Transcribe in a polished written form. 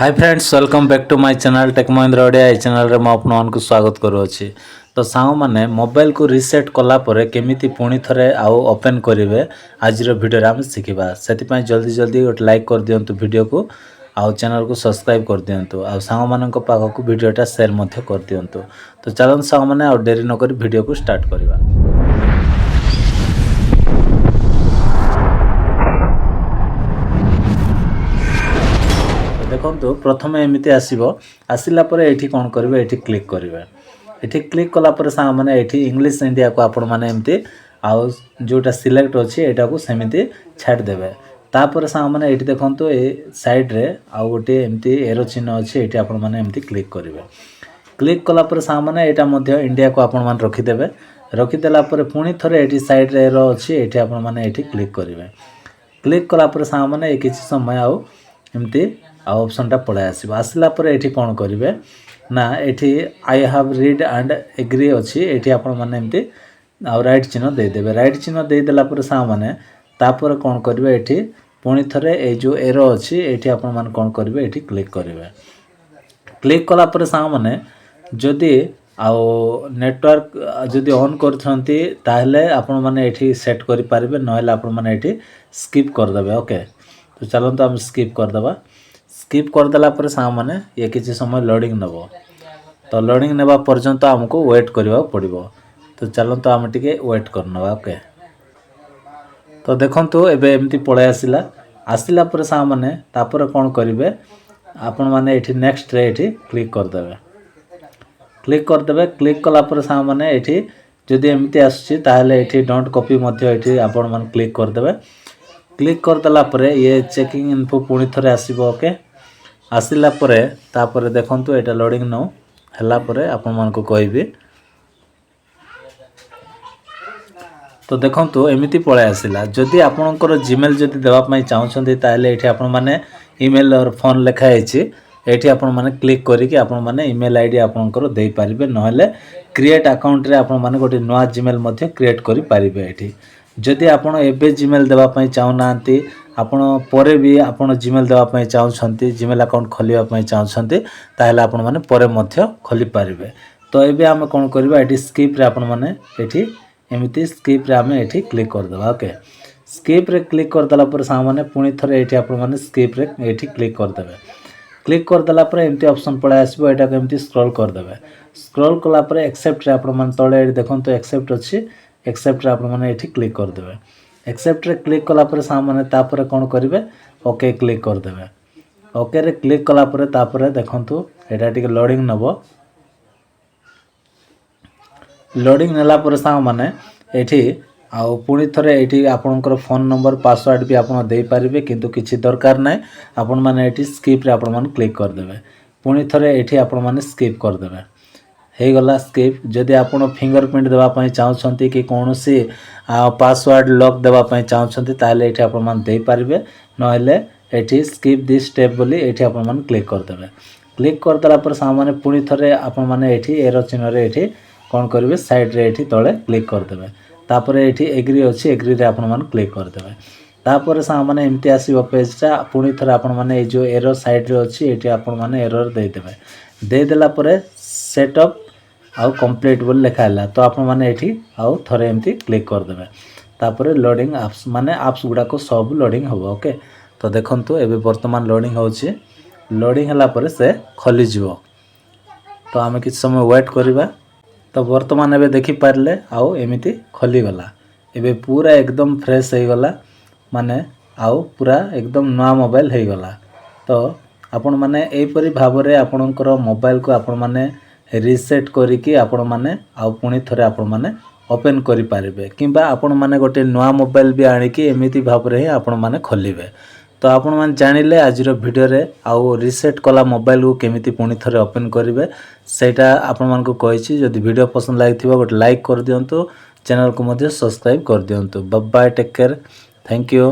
Hi friends welcome back to my channel tech Mahindra Odia. ये channel रे मैं आपको स्वागत करूँगी। तो सांग मैंने मोबाइल को रिसेट कला परे केमिति पुणी थरे आउ ओपन करेंगे आज वीडियो आम शिखा से जल्दी जल्दी गोटे लाइक कर दिंतु वीडियो को आउ चैनल को सब्सक्राइब कर दिंतु आउ सांग मान पाखक वीडियोटा शेयर कर दिंतु। तो चलते सांग मैंने डेरी नक वीडियो को स्टार्ट करवा। देखो प्रथम एमती आसला ये कौन करेंगे ये क्लिक करेंगे। ये क्लिक कलापर सांग मैंने ये इंग्लिश इंडिया को आपण मैंने एमती आउ जोटा सिलेक्ट अच्छी यहाँ को सेमती छाड़देवे। तापर सांग मैंने ये देखो ये साइड्रे आउ गोटे एमती एरो चिन्ह अच्छे ये आपण मैंने एमती क्लिक करेंगे। क्लिक कलापर सांग मैंने यहाँ इंडिया को आपण मैंने रखिदेवे। रखिदेला पुणी थे ये साइड्रे एरो अच्छी ये आपण मैंने ये क्लिक करेंगे। क्लिक कलापर सांग मैंने किसी समय आउ एमती ऑप्शनटा पड़े आसला ये कौन करेंगे ना ये I have read and agree अच्छी ये आपण मैंने एमती आउ राइट चिन्ह देदेवे। राइट चिन्ह देदेला सांग मैंने तापर कौन करेंगे ये पुणी थे ये जो एरो अच्छी ये आपण मैंने कौन करेंगे ये क्लिक करेंगे। क्लिक कलापर सांग मैंने जदि आउ नेटवर्क जदि ऑन करते ताहले आपण मैंने ये सेट करेंगे ना आपण मैंने ये स्किप करदे। ओके तो चलते आम स्किप करदे। स्किप करदेला सांग मैंने ये किसी समय लोडिंग नब। तो लोडिंग नेबा पर्यंत आमको वेट करने पड़ो। तो चलते आम टे वेट करना। ओके तो देखो एबे एमती पड़े आसला सांग मैंने तापर कौन करेंगे आपण मैंने ये नेक्स्ट रे ये क्लिक करदे। क्लिक करदे क्लिक कलापर सांग मैंने ये जदि एमती आसले ये डोंट कॉपी ये आपण मैंने क्लिक करदे। क्लिक करदेला ये चेकिंग इन्फो पुणी थे आसो। ओके आसला तापर देखो यहाँ लोडिंग नौ है आपण मान को कहबी। तो देखो एमती पड़े आसला जदि आपणकर जीमेल जदि देवाई चाहते ताहले ये आपण मैंने ईमेल और फोन लिखाई ये आपण मैंने क्लिक करके आपण मैंने ईमेल आईडी आपणकर दे पारिबे नहले क्रिएट अकाउंट रे आपण मैंने गोटे नुआ जीमेल मध्य क्रिएट करि पारिबे। एठी जदि आपण एबे जीमेल देवाई चाहूना आपण परे भी आपण जीमेल देवाई चाहते जीमेल अकाउंट खोलिया चाहते ताहले आपण मैंने परे मध्य खोली पारिबे। तो एबे आमे कोन करबा एठी स्किप रे आपण मैंने एठी एमिति स्किप रे आमे एठी क्लिक कर देबा। ओके स्किप रे क्लिक कर देला पर सामने माने पुणी थरे एठी आपण मैंने स्किप रे एठी क्लिक कर देबे। क्लिक कर देला पर एमती ऑप्शन पळे आसीबो एटा को एमती स्क्रॉल कर देबे। स्क्रॉल कला पर एक्सेप्ट रे आपण मैंने तळे देखन तो एक्सेप्ट अछि एक्सेप्ट रे आपण मैंने एठी क्लिक कर देबे। एक्सेप्ट रे क्लिक कला पर सामने तापर कोन करिवे ओके क्लिक कर देबे। ओके रे क्लिक कला पर तापर देखंतु एटा टिके लोडिंग नबो। लोडिंग नेला पर साम माने एठी आउ पुणी थे ये आपणकर फोन नंबर पासवर्ड भी आपड़ दे पारे किंतु किसी दरकार ना आपण मैंने ये स्किप रे आपण मैंने क्लिक करदे। पुणी थे ये आपण मैंने स्किप करदे हो गला स्किप। जदि आप फिंगरप्रिंट देवाई चाहते कि कौन सी पासवर्ड लॉक देवाई चाहते ताहले ये आपण मैंने दे पारे नहले ये स्किप दिस स्टेप बोली ये आपण मैंने क्लिक करदे। क्लिक करदेला पर सामने पुणी थे आपण मैंने ये एरो चिन्ह ये कौन करेंगे साइड रे ये तले क्लिक करदे। तापर ये एग्री अच्छी एग्री रे आपण मैंने क्लिक करदे। तापर सा माने एमती आसीबो पेजटा पुणी थे आपण मैंने जो एरो साइड रे अच्छी ये आपण मैंने एरर देदेवे। देदेला परे सेटअप आउ कंप्लीट बोल लिखाला तो आपण मैंने ये आउ थरे एमती क्लिक करदे। तापर लोडिंग एप्स माने एप्स गुडा को सब लोडिंग हो। ओके तो देखंतु एबे वर्तमान लोडिंग होची। लोडिंग हला परे से खोली जिवो। तो आमे किछ समय वेट करिबा। तो वर्तमान एबे देखि पारले आउ एमिति खोली गला। एबे पूरा एकदम फ्रेश हो गला माने आउ पूरा एकदम नवा मोबाइल हो गला। तो आपण माने एपरि भाबरे आपणकर मोबाइल को आपण माने रिसेट करिकि आपण माने आउ पुणी थरे आपण माने ओपन करि पारिबे किबा आपण माने गोटे नवा मोबाइल भी आनिकि एमिति भाबरे ही आपण माने खोलिबे। तो आपण माने जानिले आज वीडियो रे आउ रिसेट कला मोबाइल को केमिति पुणी थरे ओपन करिवे सेटा आपण मान को कहिछि। जदि वीडियो पसंद लागिथिबो गोटे लाइक कर दियंतु चैनल को मध्य सब्सक्राइब कर दियंतु। Bye bye take care thank you.